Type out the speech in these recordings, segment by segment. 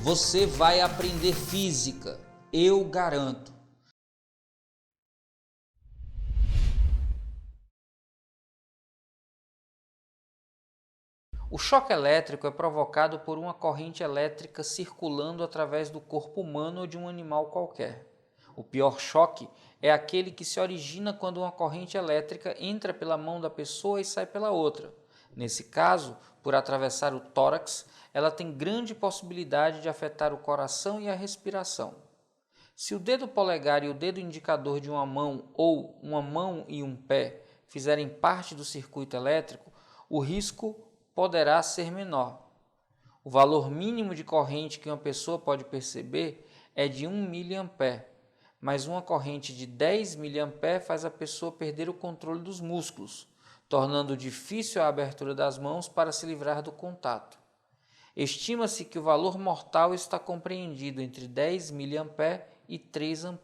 Você vai aprender física, eu garanto. O choque elétrico é provocado por uma corrente elétrica circulando através do corpo humano ou de um animal qualquer. O pior choque é aquele que se origina quando uma corrente elétrica entra pela mão da pessoa e sai pela outra. Nesse caso, por atravessar o tórax, ela tem grande possibilidade de afetar o coração e a respiração. Se o dedo polegar e o dedo indicador de uma mão ou uma mão e um pé fizerem parte do circuito elétrico, o risco poderá ser menor. O valor mínimo de corrente que uma pessoa pode perceber é de 1 mA, mas uma corrente de 10 mA faz a pessoa perder o controle dos músculos, tornando difícil a abertura das mãos para se livrar do contato. Estima-se que o valor mortal está compreendido entre 10 mA e 3 A.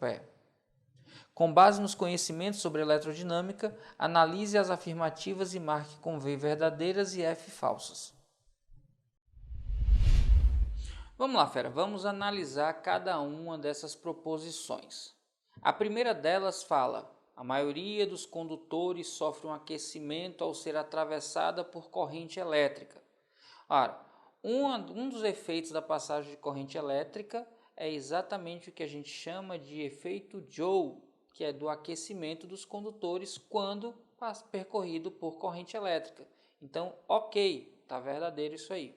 Com base nos conhecimentos sobre eletrodinâmica, analise as afirmativas e marque com V verdadeiras e F falsas. Vamos lá, fera, vamos analisar cada uma dessas proposições. A primeira delas fala: a maioria dos condutores sofre um aquecimento ao ser atravessada por corrente elétrica. Ora, um dos efeitos da passagem de corrente elétrica é exatamente o que a gente chama de efeito Joule, que é do aquecimento dos condutores quando percorrido por corrente elétrica. Então, ok, está verdadeiro isso aí.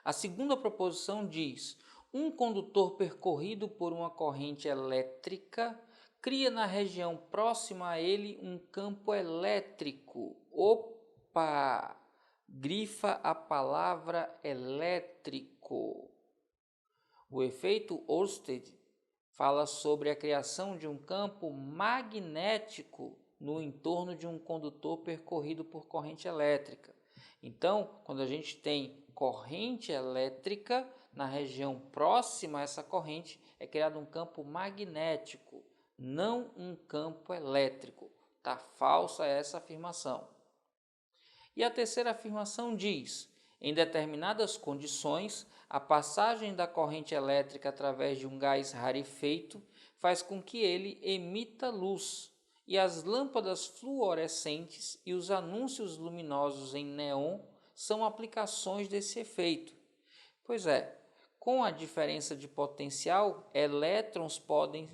A segunda proposição diz: um condutor percorrido por uma corrente elétrica cria na região próxima a ele um campo elétrico. Opa! Grifa a palavra elétrico. O efeito Ørsted fala sobre a criação de um campo magnético no entorno de um condutor percorrido por corrente elétrica. Então, quando a gente tem corrente elétrica, na região próxima a essa corrente é criado um campo magnético, não um campo elétrico. Está falsa essa afirmação. E a terceira afirmação diz: em determinadas condições, a passagem da corrente elétrica através de um gás rarefeito faz com que ele emita luz, e as lâmpadas fluorescentes e os anúncios luminosos em neon são aplicações desse efeito. Pois é, com a diferença de potencial, elétrons podem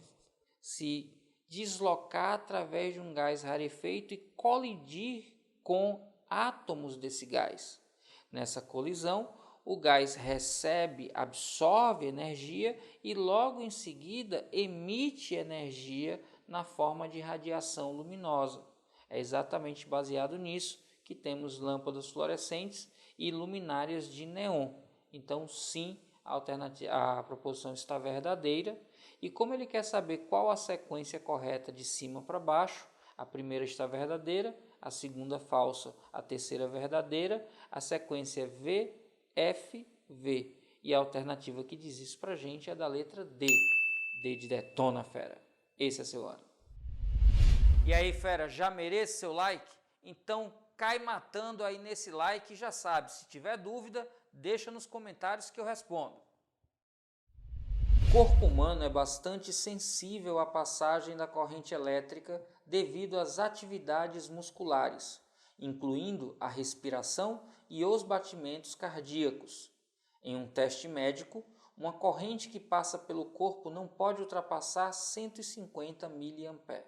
se deslocar através de um gás rarefeito e colidir com átomos desse gás. Nessa colisão, o gás absorve energia e logo em seguida emite energia na forma de radiação luminosa. É exatamente baseado nisso que temos lâmpadas fluorescentes e luminárias de neon. Então, sim, a proposição está verdadeira. E como ele quer saber qual a sequência correta de cima para baixo, a primeira está verdadeira, a segunda falsa, a terceira verdadeira, a sequência é V, F, V. E a alternativa que diz isso para a gente é da letra D. D de detona, fera. Esse é seu ano. E aí, fera, já merece seu like? Então cai matando aí nesse like e já sabe, se tiver dúvida, deixa nos comentários que eu respondo. O corpo humano é bastante sensível à passagem da corrente elétrica devido às atividades musculares, incluindo a respiração e os batimentos cardíacos. Em um teste médico, uma corrente que passa pelo corpo não pode ultrapassar 150 mA.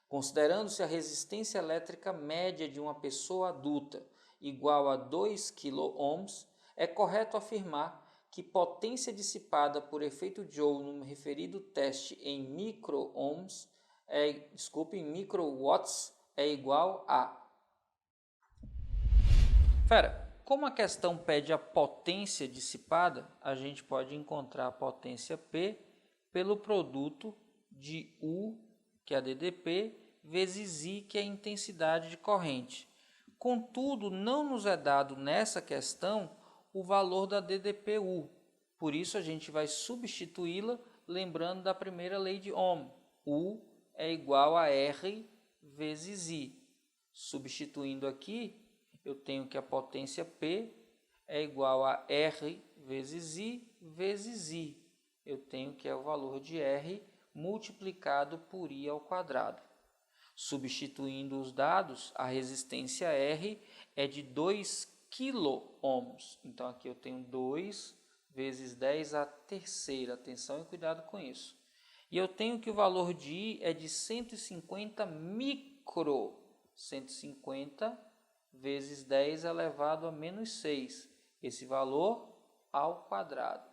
Considerando-se a resistência elétrica média de uma pessoa adulta igual a 2 kΩ, é correto afirmar que potência dissipada por efeito Joule no referido teste em microwatts é igual a... Fera, como a questão pede a potência dissipada, a gente pode encontrar a potência P pelo produto de U, que é a DDP, vezes I, que é a intensidade de corrente. Contudo, não nos é dado nessa questão o valor da DDPU. Por isso, a gente vai substituí-la lembrando da primeira lei de Ohm. U é igual a R vezes I. Substituindo aqui, eu tenho que a potência P é igual a R vezes I. Eu tenho que é o valor de R multiplicado por I ao quadrado. Substituindo os dados, a resistência R é de 2 kΩ. Então, aqui eu tenho 2 vezes 10 à terceira. Atenção e cuidado com isso. E eu tenho que o valor de I é de 150 micro. 150 vezes 10 elevado a menos 6. Esse valor ao quadrado.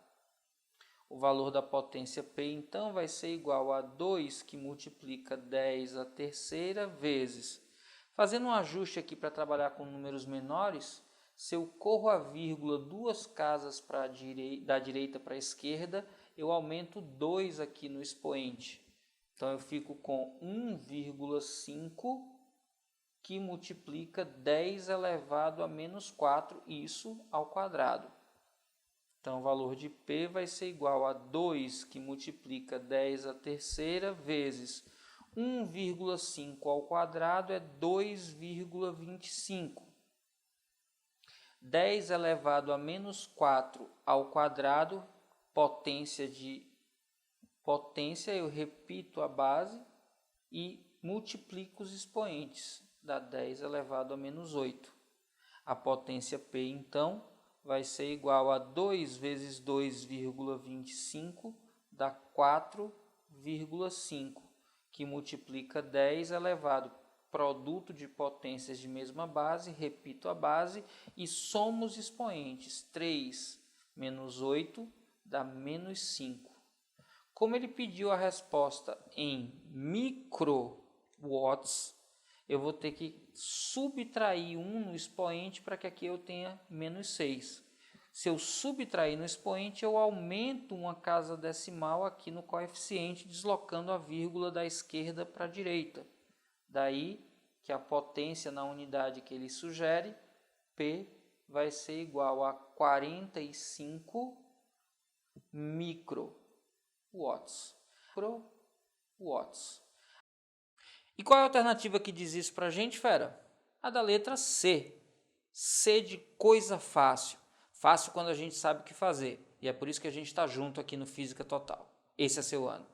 O valor da potência P, então, vai ser igual a 2, que multiplica 10 à terceira, vezes. Fazendo um ajuste aqui para trabalhar com números menores, se eu corro a vírgula 2 casas da direita para a esquerda, eu aumento 2 aqui no expoente. Então, eu fico com 1,5, que multiplica 10 elevado a menos 4, isso ao quadrado. Então, o valor de P vai ser igual a 2, que multiplica 10 à terceira, vezes 1,5 ao quadrado é 2,25. 10 elevado a menos 4 ao quadrado, potência, eu repito a base e multiplico os expoentes, dá 10 elevado a menos 8. A potência P, então, vai ser igual a 2 vezes 2,25, dá 4,5, que multiplica 10 elevado, produto de potências de mesma base, repito a base, e somo os expoentes. 3 menos 8 dá menos 5. Como ele pediu a resposta em microwatts, eu vou ter que subtrair 1 no expoente para que aqui eu tenha menos 6. Se eu subtrair no expoente, eu aumento uma casa decimal aqui no coeficiente, deslocando a vírgula da esquerda para a direita. Daí que a potência na unidade que ele sugere, P, vai ser igual a 45 microwatts. E qual é a alternativa que diz isso para a gente, fera? A da letra C. C de coisa fácil. Fácil quando a gente sabe o que fazer. E é por isso que a gente está junto aqui no Física Total. Esse é seu ano.